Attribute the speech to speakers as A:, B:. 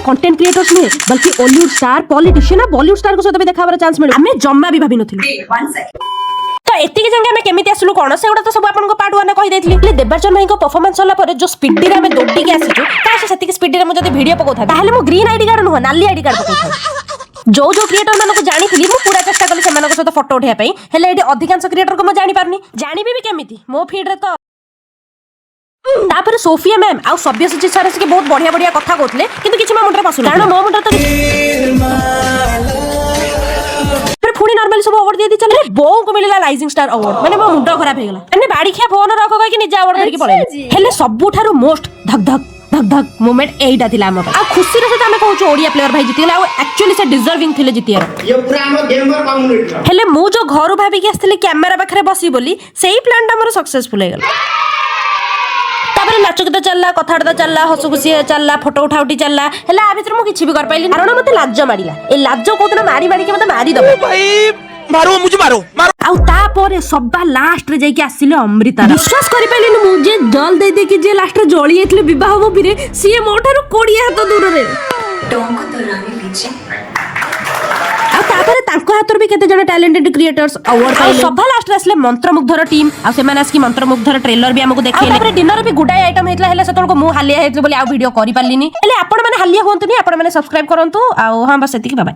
A: Content creators नुहे बल्कि Hollywood star politician ना बॉलीवुड स्टार को सहित भी देखा चांस मिले आमे जम्मा भी भाभी नथिलु तो एतिके जंगे हमें केमिति आसलु कोन से गुडा तो सब आपन को पार्ट 1 कहि देथिली ले देवर्चन भाई को परफॉर्मेंस होला पर जो स्पीड रे हमें दौड़ी के आसीछु काश सेति स्पीड रे मु जदी वीडियो पकोथा ताहले मु ग्रीन आईडी कार्ड नुह नाली आईडी कार्ड पकोथा जो क्रिएटर मानको जानिथिली मु पूरा चेष्टा कली से मानको सहित फोटो उठिया पई हेले एडी अधिकांश क्रिएटर को म जानि पारनी जानिबी भी केमिति मो फीड रे तो तापर सोफिया मैम आ सब्यसाची सर के बहुत बढ़िया बढ़िया कथा कहतले किंतु किछि मा मुंडरे पसुन कारण मो मुंडरे तो फिर पुणी नॉर्मली सब अवार्ड दे दी चले बो को मिलला राइजिंग स्टार अवार्ड माने मो मुंडा खराब हे गेला एने बाड़ी खिया फोन रखो कहि कि निजा अवार्ड करके पड़े हेले सबुठारु मोस्ट धक धक धक धक मोमेंट एइटा थिला हम आ खुशी रे से हमें कहूछु ओडिया प्लेयर भाई जीति गेला आ एक्चुअली से डिजर्विंग थिले जीतियार
B: ये पूरा हम गेमर कम्युनिटी
A: हेले मु जो घरु भाबी के आस्थिले कैमरा पाखरे बसी बोली सेही प्लान ता मोर सक्सेसफुल हे गेला तापर नाच गीत चलला कथाड़ता चलला हसु खुशी चलला फोटो उठा उठी चलला हेला आ भीतर मु किछि भी कर पाइली कारण मते लाज मारिला ए लाज कोतना मारी मारी के मते मारी दबो
C: भाई मारो मुझे मारो
A: आउ तापर सबा लास्ट रे जाई के आसिले अमृता विश्वास करि पाइलिन मु जे जल दे दे कि जे लास्ट रे जळी एतले विवाह हो बिरे सीए मोठारु कोडी हाथ दूर रे
D: टोंको तोरानी पीछे
A: तापर तांको हातर भी केते जने टैलेंटेड क्रिएटर्स अवार्ड पाइले सभा लास्ट रे असले मंत्रमुग्धर टीम आ से माने आस्की मंत्रमुग्धर ट्रेलर भी हमको देखेले तापर डिनर भी गुडाय आइटम हेतला हेले सेतल को मु हालिया हेतले बोली आ वीडियो करि पालिनी हेले आपण माने हालिया होंतनी आपण माने सब्सक्राइब करंतु आ हां बस एतिकी बाय।